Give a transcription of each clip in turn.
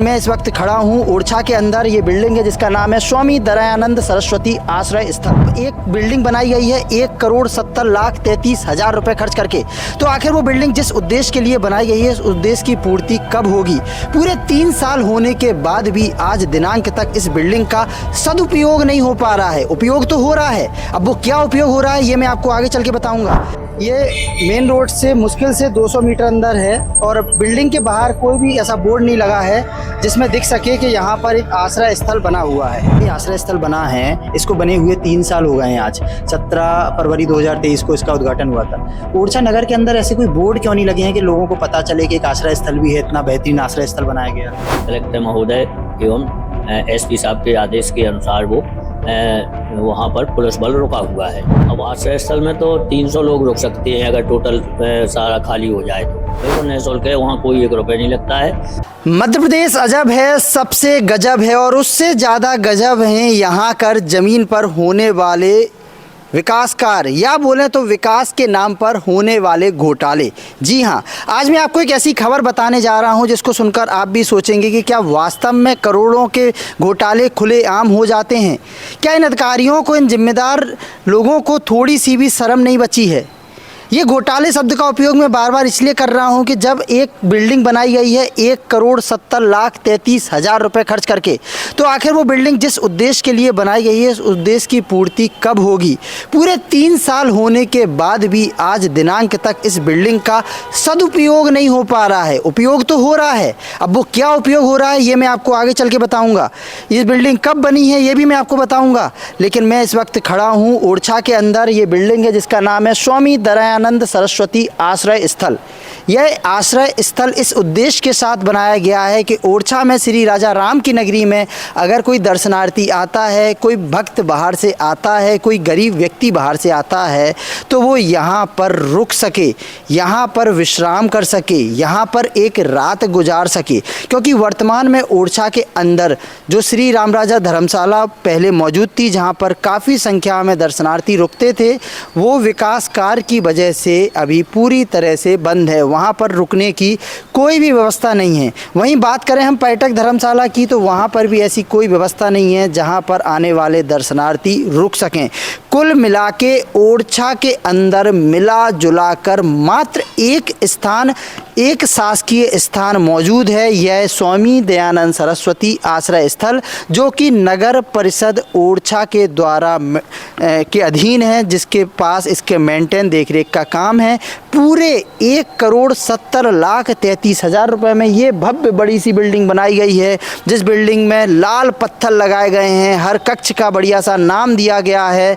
मैं इस वक्त खड़ा हूँ ओरछा के अंदर। ये बिल्डिंग है जिसका नाम है स्वामी दयानंद सरस्वती आश्रय स्थल। एक बिल्डिंग बनाई गई है 1,70,33,000 रुपए खर्च करके। तो आखिर वो बिल्डिंग जिस उद्देश्य के लिए बनाई गई है उस उद्देश्य की पूर्ति कब होगी? पूरे 3 साल होने के बाद भी आज दिनांक तक इस बिल्डिंग का सदुपयोग नहीं हो पा रहा है। उपयोग तो हो रहा है, अब वो क्या उपयोग हो रहा है ये मैं आपको आगे चल के बताऊँगा। ये मेन रोड से मुश्किल से 200 मीटर अंदर है और बिल्डिंग के बाहर कोई भी ऐसा बोर्ड नहीं लगा है जिसमें दिख सके कि यहाँ पर एक आश्रय स्थल बना हुआ है। ये आश्रय स्थल बना है, इसको बने हुए 3 साल हो गए हैं। आज 17 फरवरी 2023 को इसका उद्घाटन हुआ था। ओरछा नगर के अंदर ऐसे कोई बोर्ड क्यों नहीं लगे हैं कि लोगों को पता चले कि एक आश्रय स्थल भी है, इतना बेहतरीन आश्रय स्थल बनाया गया? कलेक्टर महोदय एवं एसपी साहब के आदेश के अनुसार वो वहाँ पर पुलिस बल रुका हुआ है। अब आश्रय स्थल में तो 300 लोग रुक सकते हैं अगर टोटल सारा खाली हो जाए तो। बिल्कुल निःशुल्क है, वहाँ कोई 1 रुपये नहीं लगता है। मध्य प्रदेश अजब है, सबसे गजब है और उससे ज़्यादा गजब हैं यहाँ कर ज़मीन पर होने वाले विकास कार्य, या बोलें तो विकास के नाम पर होने वाले घोटाले। जी हाँ, आज मैं आपको एक ऐसी खबर बताने जा रहा हूँ जिसको सुनकर आप भी सोचेंगे कि क्या वास्तव में करोड़ों के घोटाले खुलेआम हो जाते हैं? क्या इन अधिकारियों को, इन जिम्मेदार लोगों को थोड़ी सी भी शर्म नहीं बची है? ये घोटाले शब्द का उपयोग मैं बार बार इसलिए कर रहा हूँ कि जब एक बिल्डिंग बनाई गई है 1,70,33,000 रुपये खर्च करके, तो आखिर वो बिल्डिंग जिस उद्देश्य के लिए बनाई गई है उस उद्देश्य की पूर्ति कब होगी? पूरे 3 साल होने के बाद भी आज दिनांक तक इस बिल्डिंग का सदुपयोग नहीं हो पा रहा है। उपयोग तो हो रहा है, अब वो क्या उपयोग हो रहा है ये मैं आपको आगे चल के बताऊँगा। ये बिल्डिंग कब बनी है ये भी मैं आपको बताऊँगा। लेकिन मैं इस वक्त खड़ा हूँ ओरछा के अंदर। ये बिल्डिंग है जिसका नाम है स्वामी दयानंद सरस्वती आश्रय स्थल। यह आश्रय स्थल इस उद्देश्य के साथ बनाया गया है कि ओरछा में श्री राजा राम की नगरी में अगर कोई दर्शनार्थी आता है, कोई भक्त बाहर से आता है, कोई गरीब व्यक्ति बाहर से आता है, तो वो यहाँ पर रुक सके, यहाँ पर विश्राम कर सके, यहाँ पर एक रात गुजार सके। क्योंकि वर्तमान में ओरछा के अंदर जो श्री राम राजा धर्मशाला पहले मौजूद थी, जहाँ पर काफ़ी संख्या में दर्शनार्थी रुकते थे, वो विकास कार्य की वजह से अभी पूरी तरह से बंद है। वहाँ पर रुकने की कोई भी व्यवस्था नहीं है। वहीं बात करें हम पर्यटक धर्मशाला की, तो वहाँ पर भी ऐसी कोई व्यवस्था नहीं है जहाँ पर आने वाले दर्शनार्थी रुक सकें। कुल मिला के ओरछा के अंदर मिला जुला कर मात्र एक स्थान, एक शासकीय स्थान मौजूद है। यह स्वामी दयानंद सरस्वती आश्रय स्थल, जो कि नगर परिषद ओरछा के द्वारा के अधीन है, जिसके पास इसके मेंटेन देखरेख का काम है। पूरे 1,70,33,000 रुपये में ये भव्य बड़ी सी बिल्डिंग बनाई गई है, जिस बिल्डिंग में लाल पत्थर लगाए गए हैं। हर कक्ष का बढ़िया सा नाम दिया गया है।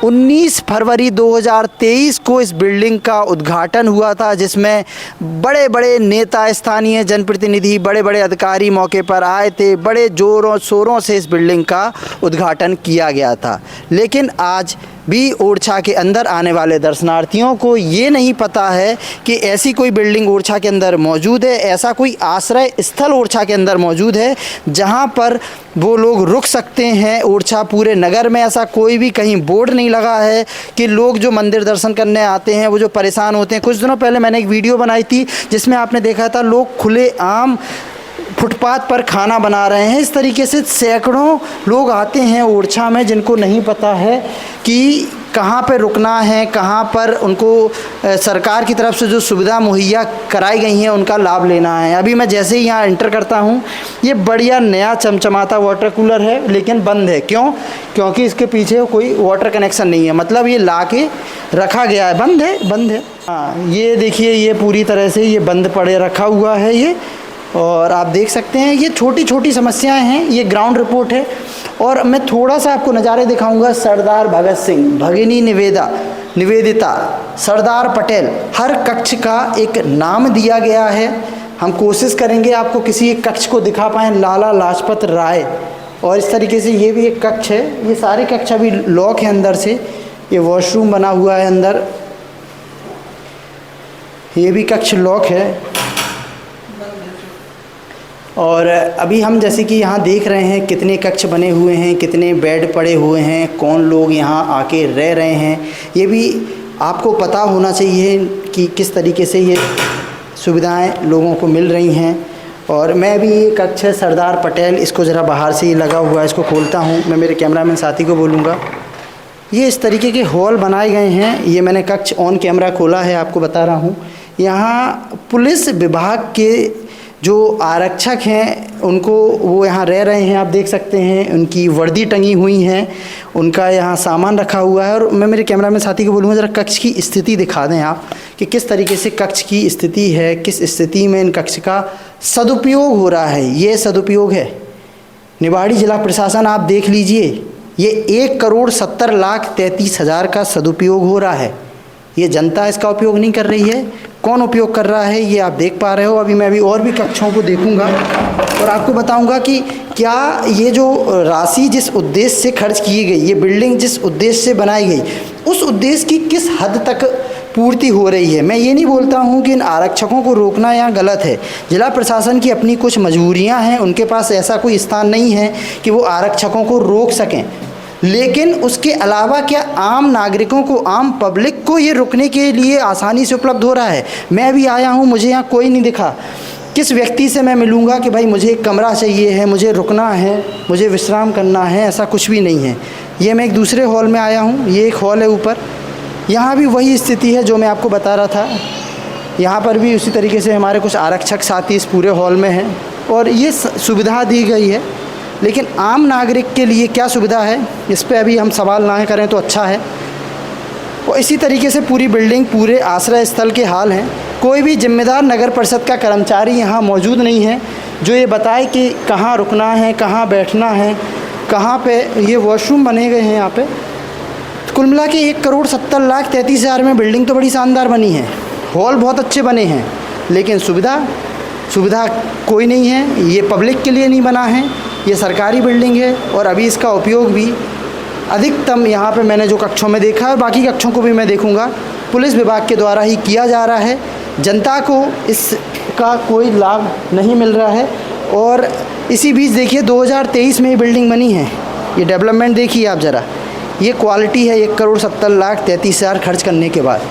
19 फरवरी 2023 को इस बिल्डिंग का उद्घाटन हुआ था, जिसमें बड़े बड़े नेता, स्थानीय जनप्रतिनिधि, बड़े बड़े अधिकारी मौके पर आए थे। बड़े जोरों शोरों से इस बिल्डिंग का उद्घाटन किया गया था। लेकिन आज भी ओरछा के अंदर आने वाले दर्शनार्थियों को ये नहीं पता है कि ऐसी कोई बिल्डिंग ओरछा के अंदर मौजूद है, ऐसा कोई आश्रय स्थल ओरछा के अंदर मौजूद है जहां पर वो लोग रुक सकते हैं। ओरछा पूरे नगर में ऐसा कोई भी कहीं बोर्ड नहीं लगा है कि लोग जो मंदिर दर्शन करने आते हैं वो जो परेशान होते हैं। कुछ दिनों पहले मैंने एक वीडियो बनाई थी जिसमें आपने देखा था लोग खुलेआम फुटपाथ पर खाना बना रहे हैं। इस तरीके से सैकड़ों लोग आते हैं ओरछा में जिनको नहीं पता है कि कहाँ पर रुकना है, कहाँ पर उनको सरकार की तरफ से जो सुविधा मुहैया कराई गई हैं उनका लाभ लेना है। अभी मैं जैसे ही यहाँ एंटर करता हूँ, ये बढ़िया नया चमचमाता वाटर कूलर है, लेकिन बंद है। क्यों? क्योंकि इसके पीछे कोई वाटर कनेक्शन नहीं है, मतलब ये ला के रखा गया है। बंद है, बंद है। हाँ, ये देखिए, ये पूरी तरह से ये बंद पड़े रखा हुआ है ये। और आप देख सकते हैं ये छोटी छोटी समस्याएं हैं। ये ग्राउंड रिपोर्ट है और मैं थोड़ा सा आपको नज़ारे दिखाऊंगा। सरदार भगत सिंह, भगिनी निवेदिता, सरदार पटेल, हर कक्ष का एक नाम दिया गया है। हम कोशिश करेंगे आपको किसी एक कक्ष को दिखा पाएँ। लाला लाजपत राय, और इस तरीके से ये भी एक कक्ष है। ये सारे कक्ष अभी लॉक है अंदर से। ये वॉशरूम बना हुआ है अंदर, ये भी कक्ष लॉक है। और अभी हम जैसे कि यहाँ देख रहे हैं कितने कक्ष बने हुए हैं, कितने बेड पड़े हुए हैं, कौन लोग यहाँ आके रह रहे हैं, ये भी आपको पता होना चाहिए कि किस तरीके से ये सुविधाएं लोगों को मिल रही हैं। और मैं भी ये कक्ष है सरदार पटेल, इसको ज़रा बाहर से ही लगा हुआ है, इसको खोलता हूँ। मैं मेरे कैमरामैन साथी को बोलूँगा, ये इस तरीके के हॉल बनाए गए हैं। ये मैंने कक्ष ऑन कैमरा खोला है, आपको बता रहा हूँ। यहाँ पुलिस विभाग के जो आरक्षक हैं उनको, वो यहाँ रह रहे हैं, आप देख सकते हैं। उनकी वर्दी टंगी हुई हैं, उनका यहाँ सामान रखा हुआ है। और मैं मेरे कैमरामैन साथी को बोलूँगा ज़रा कक्ष की स्थिति दिखा दें आप कि किस तरीके से कक्ष की स्थिति है, किस स्थिति में इन कक्ष का सदुपयोग हो रहा है। ये सदुपयोग है। निवाड़ी जिला प्रशासन आप देख लीजिए, ये 1,70,33,000 का सदुपयोग हो रहा है। ये जनता इसका उपयोग नहीं कर रही है। कौन उपयोग कर रहा है ये आप देख पा रहे हो। अभी मैं और भी कक्षों को देखूंगा और आपको बताऊंगा कि क्या ये जो राशि जिस उद्देश्य से खर्च की गई, ये बिल्डिंग जिस उद्देश्य से बनाई गई, उस उद्देश्य की किस हद तक पूर्ति हो रही है। मैं ये नहीं बोलता हूँ कि इन आरक्षकों को रोकना यहाँ गलत है। जिला प्रशासन की अपनी कुछ मजबूरियाँ हैं, उनके पास ऐसा कोई स्थान नहीं है कि वो आरक्षकों को रोक सकें। लेकिन उसके अलावा क्या आम नागरिकों को, आम पब्लिक को ये रुकने के लिए आसानी से उपलब्ध हो रहा है? मैं भी आया हूँ, मुझे यहाँ कोई नहीं दिखा। किस व्यक्ति से मैं मिलूँगा कि भाई मुझे एक कमरा चाहिए है, मुझे रुकना है, मुझे विश्राम करना है? ऐसा कुछ भी नहीं है। ये मैं एक दूसरे हॉल में आया हूँ, ये एक हॉल है ऊपर। यहाँ भी वही स्थिति है जो मैं आपको बता रहा था। यहाँ पर भी उसी तरीके से हमारे कुछ आरक्षक साथी इस पूरे हॉल में हैं और ये सुविधा दी गई है। लेकिन आम नागरिक के लिए क्या सुविधा है, इस पे अभी हम सवाल ना करें तो अच्छा है। और इसी तरीके से पूरी बिल्डिंग, पूरे आश्रय स्थल के हाल हैं। कोई भी जिम्मेदार नगर परिषद का कर्मचारी यहाँ मौजूद नहीं है जो ये बताए कि कहाँ रुकना है, कहाँ बैठना है, कहाँ पे ये वॉशरूम बने गए हैं यहाँ पे। तो कुल मिला के 1,70,33,000 में बिल्डिंग तो बड़ी शानदार बनी है, हॉल बहुत अच्छे बने हैं, लेकिन सुविधा कोई नहीं है। ये पब्लिक के लिए नहीं बना है, ये सरकारी बिल्डिंग है। और अभी इसका उपयोग भी अधिकतम यहाँ पे मैंने जो कक्षों में देखा है, बाकी कक्षों को भी मैं देखूँगा, पुलिस विभाग के द्वारा ही किया जा रहा है। जनता को इसका कोई लाभ नहीं मिल रहा है। और इसी बीच देखिए 2023 में ये बिल्डिंग बनी है, ये डेवलपमेंट देखिए आप ज़रा, ये क्वालिटी है। 1,70,33,000 खर्च करने के बाद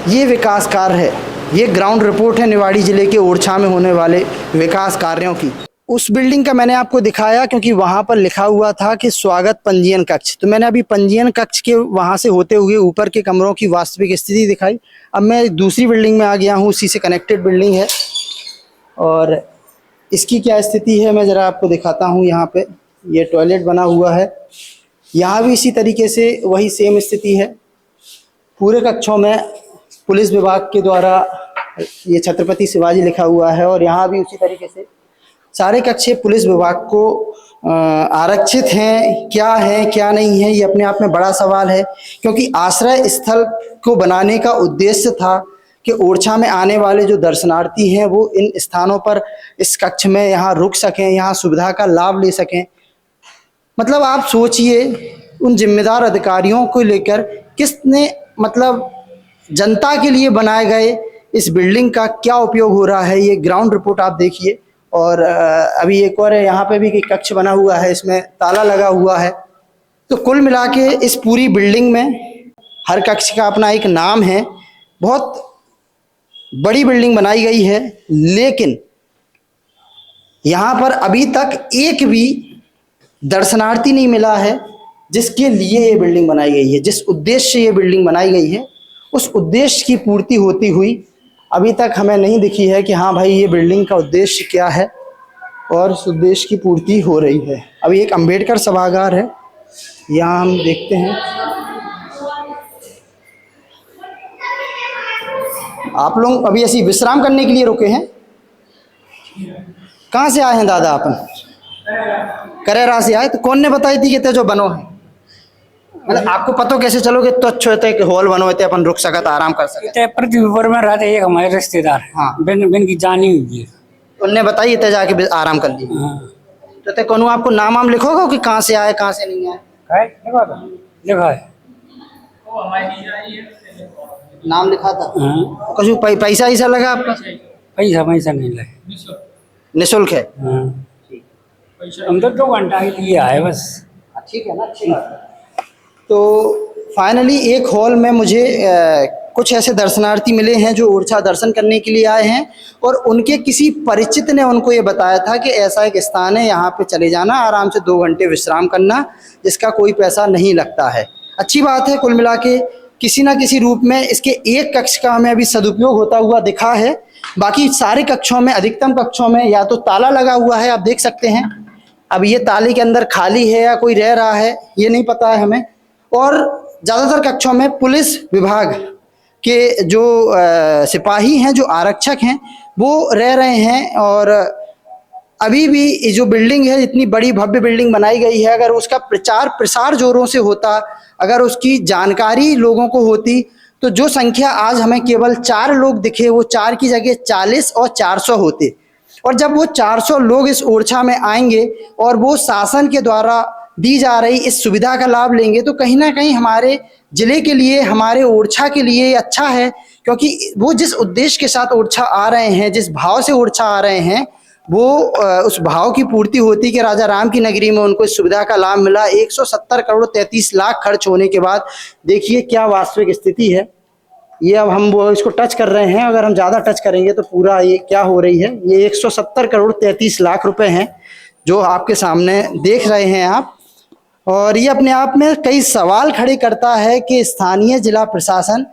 ये विकास कार्य है। ये ग्राउंड रिपोर्ट है निवाड़ी ज़िले के ओरछा में होने वाले विकास कार्यों की। उस बिल्डिंग का मैंने आपको दिखाया क्योंकि वहाँ पर लिखा हुआ था कि स्वागत पंजीयन कक्ष। तो मैंने अभी पंजीयन कक्ष के वहाँ से होते हुए ऊपर के कमरों की वास्तविक स्थिति दिखाई। अब मैं दूसरी बिल्डिंग में आ गया हूँ, उसी से कनेक्टेड बिल्डिंग है और इसकी क्या स्थिति है मैं ज़रा आपको दिखाता हूँ। यहाँ पे ये टॉयलेट बना हुआ है, यहाँ भी इसी तरीके से वही सेम स्थिति है। पूरे कक्षों में पुलिस विभाग के द्वारा ये छत्रपति शिवाजी लिखा हुआ है और यहाँ भी उसी तरीके से सारे कक्ष पुलिस विभाग को आरक्षित हैं। क्या है क्या नहीं है ये अपने आप में बड़ा सवाल है, क्योंकि आश्रय स्थल को बनाने का उद्देश्य था कि ओरछा में आने वाले जो दर्शनार्थी हैं वो इन स्थानों पर, इस कक्ष में यहाँ रुक सकें, यहाँ सुविधा का लाभ ले सकें। मतलब आप सोचिए उन जिम्मेदार अधिकारियों को लेकर किसने, मतलब जनता के लिए बनाए गए इस बिल्डिंग का क्या उपयोग हो रहा है। ये ग्राउंड रिपोर्ट आप देखिए। और अभी एक और है, यहाँ पे भी एक कक्ष बना हुआ है, इसमें ताला लगा हुआ है। तो कुल मिला के इस पूरी बिल्डिंग में हर कक्ष का अपना एक नाम है। बहुत बड़ी बिल्डिंग बनाई गई है, लेकिन यहाँ पर अभी तक एक भी दर्शनार्थी नहीं मिला है जिसके लिए ये बिल्डिंग बनाई गई है। जिस उद्देश्य से ये बिल्डिंग बनाई गई है उस उद्देश्य की पूर्ति होती हुई अभी तक हमें नहीं दिखी है कि हाँ भाई ये बिल्डिंग का उद्देश्य क्या है और उस उद्देश्य की पूर्ति हो रही है। अभी एक अंबेडकर सभागार है, यहाँ हम देखते हैं। आप लोग अभी ऐसी विश्राम करने के लिए रुके हैं? कहाँ से आए हैं दादा? अपन करेरा से आए। तो कौन ने बताई थी कि ते जो बनो है? मतलब आपको पता कैसे चलोगे तो अच्छे होते कि हॉल बनो होते अपन रुक सकते, आराम कर सकते। पृथ्वीपुर में रहते एक हमारे रिश्तेदार, हाँ, बिन की जानी हुई है, उनने बताई थे जाके आराम कर ली। हाँ। तो ते कौन आपको नाम वाम लिखोगे कि कहाँ से आए कहाँ से नहीं आए? लिखा है, नाम लिखा था। हाँ। कुछ पैसा ऐसा लगा आपका? पैसा नहीं लगे, निःशुल्क है। हाँ। हम तो 2 घंटा के लिए आए बस। ठीक है ना, अच्छी बात है। तो फाइनली एक हॉल में मुझे कुछ ऐसे दर्शनार्थी मिले हैं जो ओरछा दर्शन करने के लिए आए हैं और उनके किसी परिचित ने उनको ये बताया था कि ऐसा एक स्थान है, यहाँ पे चले जाना, आराम से 2 घंटे विश्राम करना, जिसका कोई पैसा नहीं लगता है। अच्छी बात है, कुल मिला के किसी ना किसी रूप में इसके एक कक्ष का हमें अभी सदुपयोग होता हुआ दिखा है। बाकी सारे कक्षों में, अधिकतम कक्षों में या तो ताला लगा हुआ है, आप देख सकते हैं। अब ये ताले के अंदर खाली है या कोई रह रहा है ये नहीं पता है हमें। और ज़्यादातर कक्षों में पुलिस विभाग के जो सिपाही हैं, जो आरक्षक हैं, वो रह रहे हैं। और अभी भी ये जो बिल्डिंग है, इतनी बड़ी भव्य बिल्डिंग बनाई गई है, अगर उसका प्रचार प्रसार जोरों से होता, अगर उसकी जानकारी लोगों को होती, तो जो संख्या आज हमें केवल 4 लोग दिखे, वो 4 की जगह 40 और 400 होते। और जब वो 400 लोग इस ओरछा में आएंगे और वो शासन के द्वारा दी जा रही इस सुविधा का लाभ लेंगे, तो कहीं ना कहीं हमारे ज़िले के लिए, हमारे ओरछा के लिए अच्छा है। क्योंकि वो जिस उद्देश्य के साथ ओरछा आ रहे हैं, जिस भाव से ओरछा आ रहे हैं, वो उस भाव की पूर्ति होती कि राजा राम की नगरी में उनको इस सुविधा का लाभ मिला। 170 करोड़ 33 लाख खर्च होने के बाद देखिए क्या वास्तविक स्थिति है। ये अब हम वो इसको टच कर रहे हैं, अगर हम ज़्यादा टच करेंगे तो पूरा ये क्या हो रही है। ये 170 करोड़ 33 लाख रुपए हैं जो आपके सामने देख रहे हैं आप। और ये अपने आप में कई सवाल खड़े करता है कि स्थानीय जिला प्रशासन,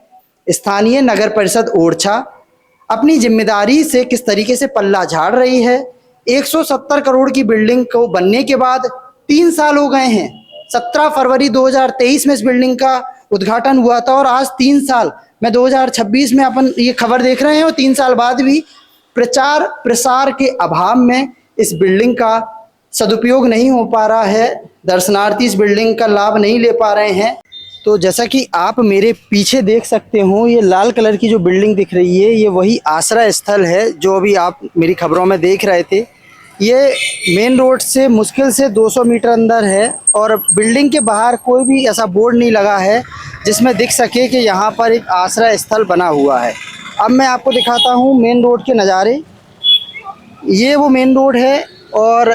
स्थानीय नगर परिषद ओरछा अपनी जिम्मेदारी से किस तरीके से पल्ला झाड़ रही है। 170 करोड़ की बिल्डिंग को बनने के बाद 3 साल हो गए हैं। 17 फरवरी 2023 में इस बिल्डिंग का उद्घाटन हुआ था और आज 3 साल में 2026 में अपन ये खबर देख रहे हैं और 3 साल बाद भी प्रचार प्रसार के अभाव में इस बिल्डिंग का सदुपयोग नहीं हो पा रहा है, दर्शनार्थी इस बिल्डिंग का लाभ नहीं ले पा रहे हैं। तो जैसा कि आप मेरे पीछे देख सकते हो, ये लाल कलर की जो बिल्डिंग दिख रही है, ये वही आश्रय स्थल है जो अभी आप मेरी खबरों में देख रहे थे। ये मेन रोड से मुश्किल से 200 मीटर अंदर है और बिल्डिंग के बाहर कोई भी ऐसा बोर्ड नहीं लगा है जिसमें दिख सके कि यहाँ पर एक आश्रय स्थल बना हुआ है। अब मैं आपको दिखाता हूँ मेन रोड के नज़ारे। ये वो मेन रोड है और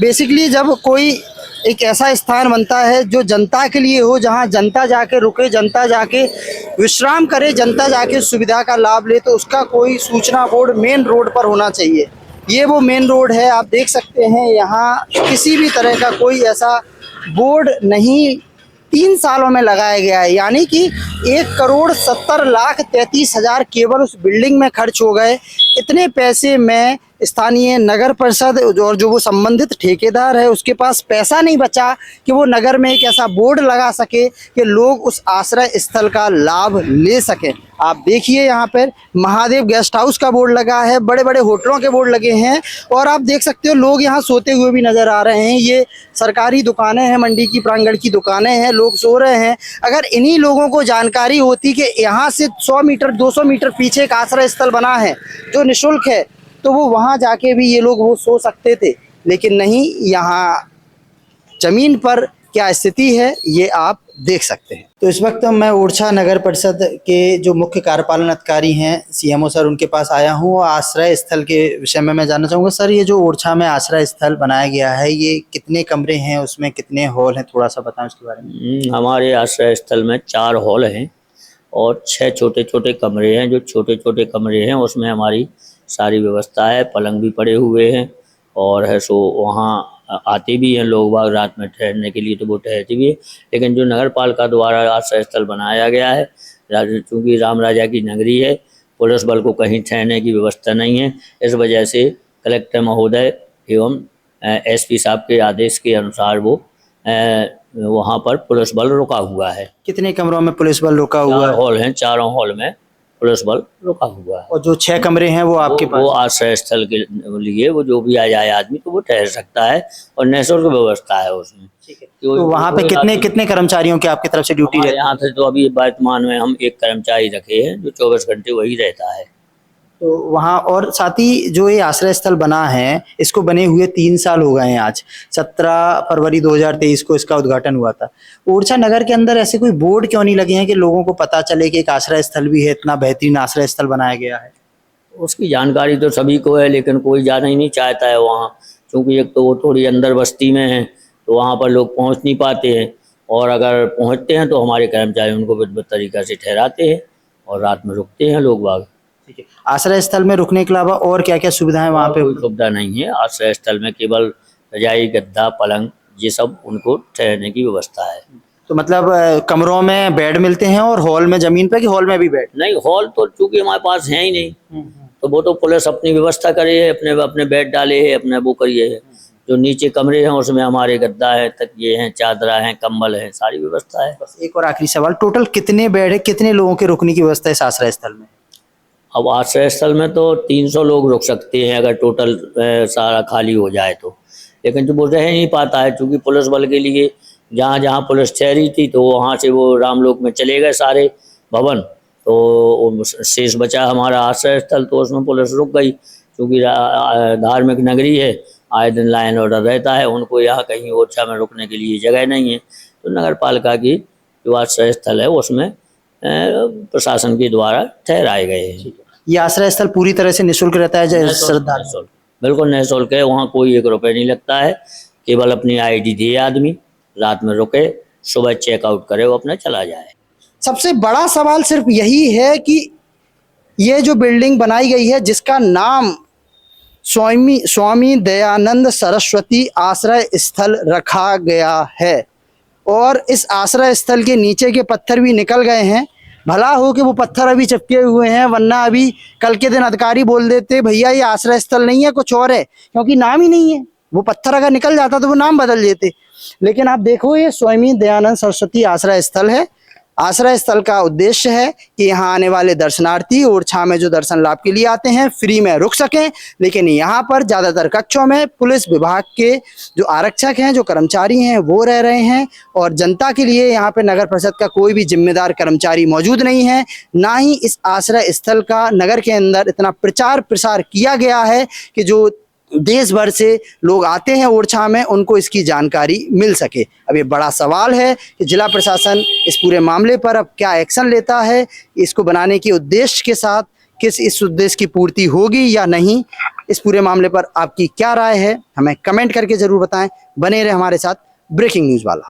बेसिकली जब कोई एक ऐसा स्थान बनता है जो जनता के लिए हो, जहाँ जनता जाके रुके, जनता जाके विश्राम करे, जनता जाके सुविधा का लाभ ले, तो उसका कोई सूचना बोर्ड मेन रोड पर होना चाहिए। ये वो मेन रोड है, आप देख सकते हैं। यहाँ किसी भी तरह का कोई ऐसा बोर्ड नहीं 3 सालों में लगाया गया है। यानी कि 1,70,33,000 केवल उस बिल्डिंग में खर्च हो गए। इतने पैसे में स्थानीय नगर परिषद और जो वो संबंधित ठेकेदार है उसके पास पैसा नहीं बचा कि वो नगर में एक ऐसा बोर्ड लगा सके कि लोग उस आश्रय स्थल का लाभ ले सकें। आप देखिए यहाँ पर महादेव गेस्ट हाउस का बोर्ड लगा है, बड़े बड़े होटलों के बोर्ड लगे हैं और आप देख सकते हो लोग यहाँ सोते हुए भी नज़र आ रहे हैं। ये सरकारी दुकानें हैं, मंडी की प्रांगण की दुकानें हैं, लोग सो रहे हैं। अगर इन्हीं लोगों को जानकारी होती कि यहाँ से 100 मीटर 200 मीटर पीछे एक आश्रय स्थल बना है जो निःशुल्क है, तो वो वहाँ जाके भी ये लोग वो सो सकते थे। लेकिन नहीं, यहाँ ज़मीन पर क्या स्थिति है ये आप देख सकते हैं। तो इस वक्त मैं ओरछा नगर परिषद के जो मुख्य कार्यपालन अधिकारी हैं सीएमओ सर, उनके पास आया हूँ। आश्रय स्थल के विषय में मैं जानना चाहूँगा सर, ये जो ओरछा में आश्रय स्थल बनाया गया है ये कितने कमरे हैं, उसमें कितने हॉल हैं, थोड़ा सा बताएं उसके बारे में। हमारे आश्रय स्थल में 4 हॉल हैं और 6 छोटे छोटे कमरे हैं। जो छोटे छोटे कमरे हैं उसमें हमारी सारी व्यवस्था है, पलंग भी पड़े हुए हैं और है सो वहाँ आते भी हैं लोग बाग रात में ठहरने के लिए, तो वो ठहरते भी है। लेकिन जो नगर पालिका द्वारा आश्रय स्थल बनाया गया है, चूँकि राम राजा की नगरी है, पुलिस बल को कहीं ठहरने की व्यवस्था नहीं है, इस वजह से कलेक्टर महोदय एवं एसपी साहब के आदेश के अनुसार वो वहाँ पर पुलिस बल रुका हुआ है। कितने कमरों में पुलिस बल रुका हुआ है? हॉल हैं, 4 हॉल में पुलिस बल रुका हुआ है। और जो 6 कमरे हैं वो आपके पास? वो आश्रय स्थल के लिए वो जो भी आ जाए आदमी तो वो ठहर सकता है और निःशुल्क व्यवस्था है उसमें। ठीक है। तो वहाँ पे कितने कर्मचारियों की आपकी तरफ से ड्यूटी रहती है? यहाँ से तो अभी वर्तमान में हम 1 कर्मचारी रखे हैं जो 24 घंटे वही रहता है। तो वहाँ और साथ ही जो ये आश्रय स्थल बना है, इसको बने हुए 3 साल हो गए हैं। आज 17 फरवरी 2023 को इसका उद्घाटन हुआ था। ओरछा नगर के अंदर ऐसे कोई बोर्ड क्यों नहीं लगे हैं कि लोगों को पता चले कि एक आश्रय स्थल भी है, इतना बेहतरीन आश्रय स्थल बनाया गया है? उसकी जानकारी तो सभी को है लेकिन कोई जाना ही नहीं चाहता है वहाँ, क्योंकि एक तो वो थोड़ी अंदर बस्ती में है तो वहाँ पर लोग पहुँच नहीं पाते हैं और अगर पहुंचते हैं तो हमारे कर्मचारी उनको विधिवत तरीका से ठहराते हैं और रात में रुकते हैं लोग बाग। ठीक है, आश्रय स्थल में रुकने के अलावा और क्या क्या सुविधाएं वहाँ पे? कोई सुविधा नहीं है आश्रय स्थल में, केवल रजाई गद्दा पलंग ये सब उनको ठहरने की व्यवस्था है। तो मतलब कमरों में बेड मिलते हैं और हॉल में जमीन पे, कि हॉल में भी बेड? नहीं, हॉल तो चूंकि हमारे पास है ही नहीं, तो वो तो पुलिस अपनी व्यवस्था करे है, अपने अपने बेड डाले है, अपने वो करिए है। जो नीचे कमरे हैं उसमें हमारे गद्दा है, तकिए हैं, चादरा हैं, कंबल है, सारी व्यवस्था है। बस एक और आखिरी सवाल, टोटल कितने बेड है, कितने लोगों के रुकने की व्यवस्था है इस आश्रय स्थल में? अब आश्रय स्थल में तो 300 लोग रुक सकते हैं अगर टोटल सारा खाली हो जाए तो, लेकिन जो वो रह नहीं पाता है चूँकि पुलिस बल के लिए जहाँ जहाँ पुलिस ठहरी थी तो वहाँ से वो रामलोक में चले गए सारे भवन, तो शेष बचा हमारा आश्रय स्थल, तो उसमें पुलिस रुक गई क्योंकि धार्मिक नगरी है, आए दिन लाइन ऑर्डर रहता है, उनको यहाँ कहीं ओरछा में रुकने के लिए जगह नहीं है, तो नगर पालिका की जो आश्रय स्थल है उसमें प्रशासन के द्वारा ठहराए गए हैं। ये आश्रय स्थल पूरी तरह से निःशुल्क रहता है श्रद्धालु? निःशुल्क, बिल्कुल निःशुल्क है, वहाँ कोई 1 रुपये नहीं लगता है, केवल अपनी ID दे आदमी, रात में रुके, सुबह चेकआउट करे, वो अपना चला जाए। सबसे बड़ा सवाल सिर्फ यही है कि ये जो बिल्डिंग बनाई गई है जिसका नाम स्वामी दयानंद सरस्वती आश्रय स्थल रखा गया है, और इस आश्रय स्थल के नीचे के पत्थर भी निकल गए हैं। भला हो कि वो पत्थर अभी चिपके हुए हैं, वरना अभी कल के दिन अधिकारी बोल देते भैया ये आश्रय स्थल नहीं है, कुछ और है, क्योंकि नाम ही नहीं है। वो पत्थर अगर निकल जाता तो वो नाम बदल देते। लेकिन आप देखो ये स्वामी दयानंद सरस्वती आश्रय स्थल है। आश्रय स्थल का उद्देश्य है कि यहाँ आने वाले दर्शनार्थी ओरछा में जो दर्शन लाभ के लिए आते हैं फ्री में रुक सकें, लेकिन यहाँ पर ज़्यादातर कक्षों में पुलिस विभाग के जो आरक्षक हैं, जो कर्मचारी हैं, वो रह रहे हैं, और जनता के लिए यहाँ पे नगर परिषद का कोई भी जिम्मेदार कर्मचारी मौजूद नहीं है। ना ही इस आश्रय स्थल का नगर के अंदर इतना प्रचार प्रसार किया गया है कि जो देश भर से लोग आते हैं ओरछा में उनको इसकी जानकारी मिल सके। अब ये बड़ा सवाल है कि जिला प्रशासन इस पूरे मामले पर अब क्या एक्शन लेता है, इसको बनाने के उद्देश्य के साथ किस इस उद्देश्य की पूर्ति होगी या नहीं, इस पूरे मामले पर आपकी क्या राय है हमें कमेंट करके ज़रूर बताएं। बने रहे हमारे साथ ब्रेकिंग न्यूज़ वाला।